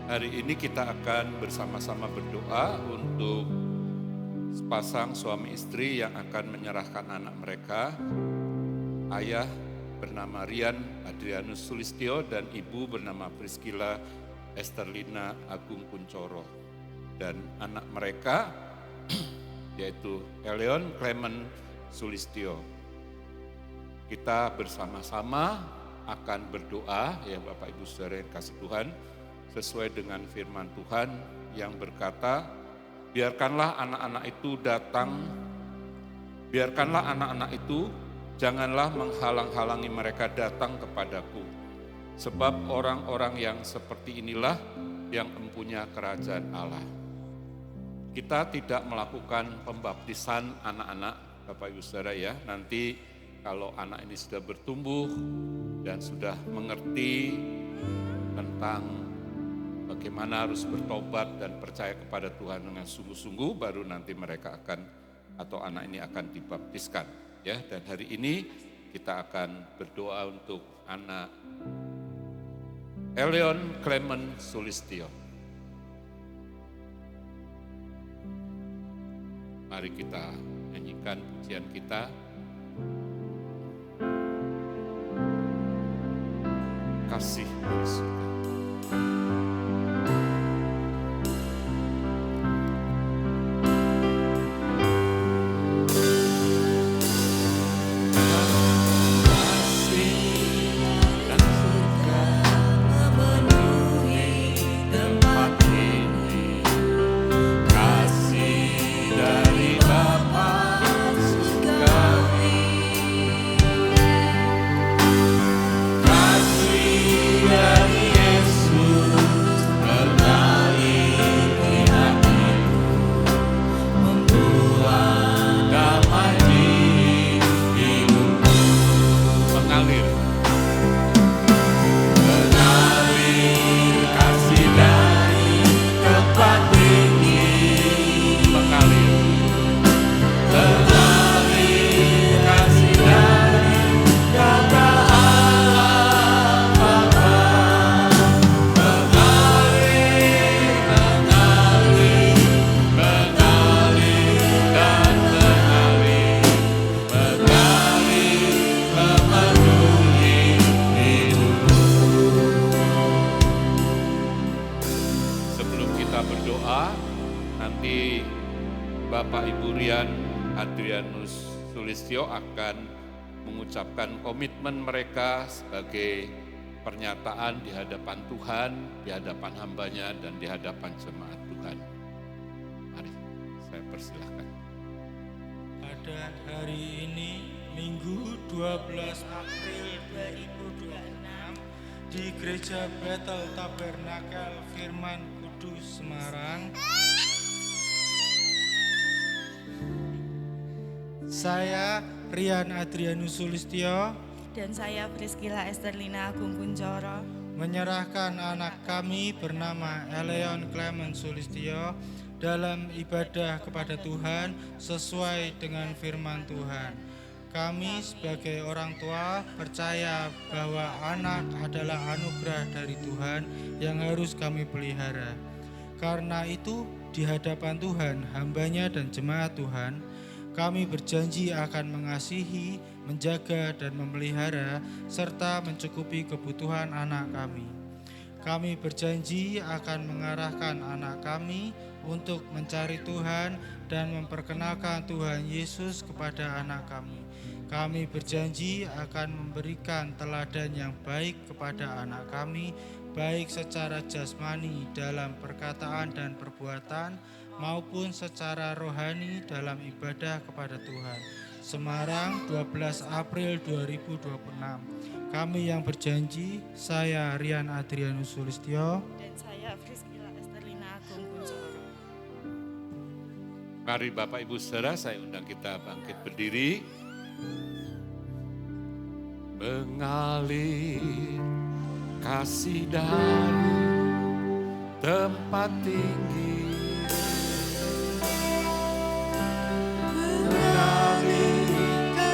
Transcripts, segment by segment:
Hari ini kita akan bersama-sama berdoa untuk sepasang suami istri yang akan menyerahkan anak mereka. Ayah bernama Rian Adrianus Sulistyo dan ibu bernama Priscilla Esterlina Agung Kuncoro. Dan anak mereka yaitu Eleon Clement Sulistyo. Kita bersama-sama akan berdoa, ya Bapak Ibu Saudara yang kasih Tuhan, sesuai dengan firman Tuhan yang berkata, biarkanlah anak-anak itu datang, biarkanlah anak-anak itu, janganlah menghalang-halangi mereka datang kepadaku. Sebab orang-orang yang seperti inilah yang empunya kerajaan Allah. Kita tidak melakukan pembaptisan anak-anak, Bapak Ibu Saudara ya, nanti kalau anak ini sudah bertumbuh dan sudah mengerti tentang bagaimana harus bertobat dan percaya kepada Tuhan dengan sungguh-sungguh, baru nanti mereka akan atau anak ini akan dibaptiskan. Ya, dan hari ini kita akan berdoa untuk anak Eleon Clement Sulistyo. Mari kita nyanyikan pujian kita. Kasih dari surga. Bapak Ibu Rian Adrianus Sulistyo akan mengucapkan komitmen mereka sebagai pernyataan di hadapan Tuhan, di hadapan hambanya, dan di hadapan jemaat Tuhan. Mari saya persilahkan. Pada hari ini, Minggu 12 April 2026, di Gereja Bethel Tabernakel Firman Kudus Semarang, saya Rian Adrianus Sulistyo dan saya Priscilla Esterlina Agung Kuncoro menyerahkan anak kami bernama Eleon Clement Sulistyo dalam ibadah kepada Tuhan sesuai dengan firman Tuhan. Kami sebagai orang tua percaya bahwa anak adalah anugerah dari Tuhan yang harus kami pelihara. Karena itu di hadapan Tuhan, hambanya dan jemaat Tuhan, kami berjanji akan mengasihi, menjaga, dan memelihara, serta mencukupi kebutuhan anak kami. Kami berjanji akan mengarahkan anak kami untuk mencari Tuhan dan memperkenalkan Tuhan Yesus kepada anak kami. Kami berjanji akan memberikan teladan yang baik kepada anak kami, baik secara jasmani dalam perkataan dan perbuatan, maupun secara rohani dalam ibadah kepada Tuhan. Semarang, 12 April 2026. Kami yang berjanji, saya Rian Adrianus Sulistyo dan saya Priscilla Esterlina Agung Kuncoro. Mari Bapak Ibu Saudara, saya undang kita bangkit berdiri. Mengalir kasih dari tempat tinggi,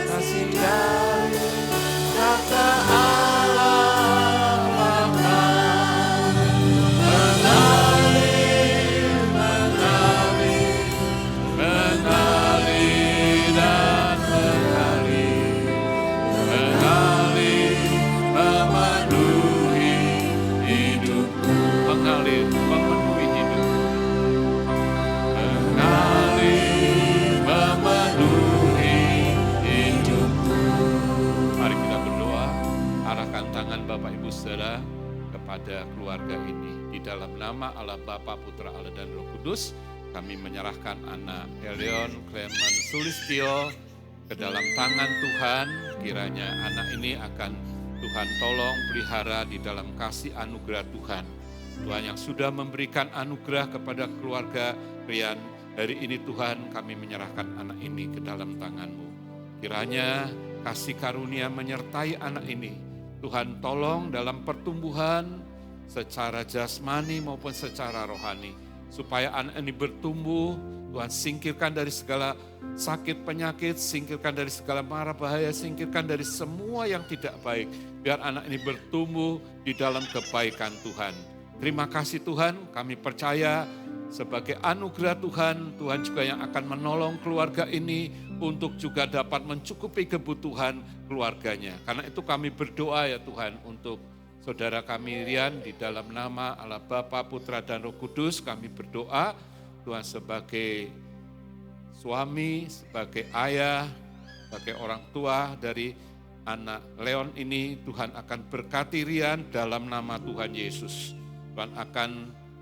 kasih dari kata Allah Bapa, mengalir Saudara kepada keluarga ini. Di dalam nama Allah Bapa, Putra, Allah dan Roh Kudus, kami menyerahkan anak Eleon Clement Sulistyo ke dalam tangan Tuhan. Kiranya anak ini akan Tuhan tolong pelihara di dalam kasih anugerah Tuhan. Tuhan yang sudah memberikan anugerah kepada keluarga Rian, hari ini Tuhan kami menyerahkan anak ini ke dalam tangan-Mu. Kiranya kasih karunia menyertai anak ini. Tuhan tolong dalam pertumbuhan secara jasmani maupun secara rohani. Supaya anak ini bertumbuh, Tuhan singkirkan dari segala sakit penyakit, singkirkan dari segala mara bahaya, singkirkan dari semua yang tidak baik. Biar anak ini bertumbuh di dalam kebaikan Tuhan. Terima kasih Tuhan, kami percaya sebagai anugerah Tuhan, Tuhan juga yang akan menolong keluarga ini untuk juga dapat mencukupi kebutuhan keluarganya. Karena itu kami berdoa ya Tuhan untuk saudara kami Rian, di dalam nama Allah Bapa, Putra dan Roh Kudus kami berdoa Tuhan sebagai suami, sebagai ayah, sebagai orang tua dari anak Leon ini, Tuhan akan berkati Rian dalam nama Tuhan Yesus. Tuhan akan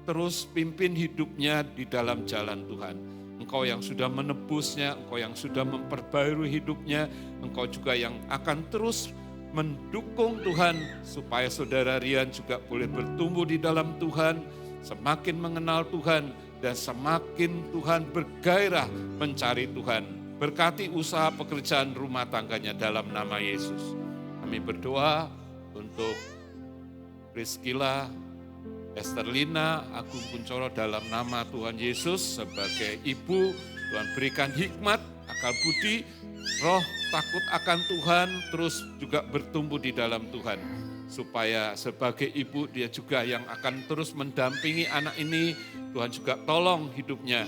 terus pimpin hidupnya di dalam jalan Tuhan. Engkau yang sudah menebusnya, Engkau yang sudah memperbarui hidupnya, Engkau juga yang akan terus mendukung Tuhan supaya saudara Rian juga boleh bertumbuh di dalam Tuhan, semakin mengenal Tuhan dan semakin Tuhan bergairah mencari Tuhan. Berkati usaha pekerjaan rumah tangganya dalam nama Yesus. Kami berdoa untuk Priscilla Esterlina Agung Kuncoro dalam nama Tuhan Yesus sebagai ibu. Tuhan berikan hikmat, akal budi, roh takut akan Tuhan, terus juga bertumbuh di dalam Tuhan. Supaya sebagai ibu dia juga yang akan terus mendampingi anak ini. Tuhan juga tolong hidupnya.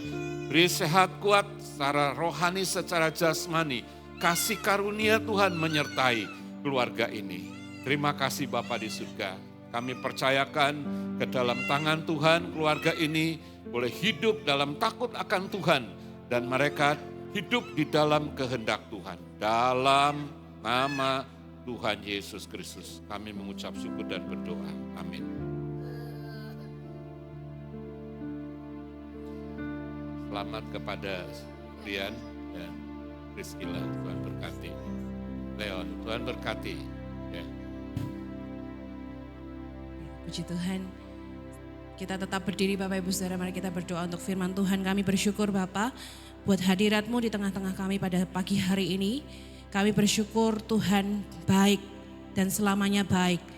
Beri sehat kuat secara rohani, secara jasmani. Kasih karunia Tuhan menyertai keluarga ini. Terima kasih Bapa di surga. Kami percayakan ke dalam tangan Tuhan keluarga ini boleh hidup dalam takut akan Tuhan. Dan mereka hidup di dalam kehendak Tuhan. Dalam nama Tuhan Yesus Kristus kami mengucap syukur dan berdoa. Amin. Selamat kepada Rian dan Priscilla. Tuhan berkati. Leon, Tuhan berkati. Ya. Puji Tuhan. Kita tetap berdiri Bapak Ibu Saudara, mari kita berdoa untuk firman Tuhan. Kami bersyukur Bapak buat hadirat-Mu di tengah-tengah kami pada pagi hari ini. Kami bersyukur Tuhan baik dan selamanya baik.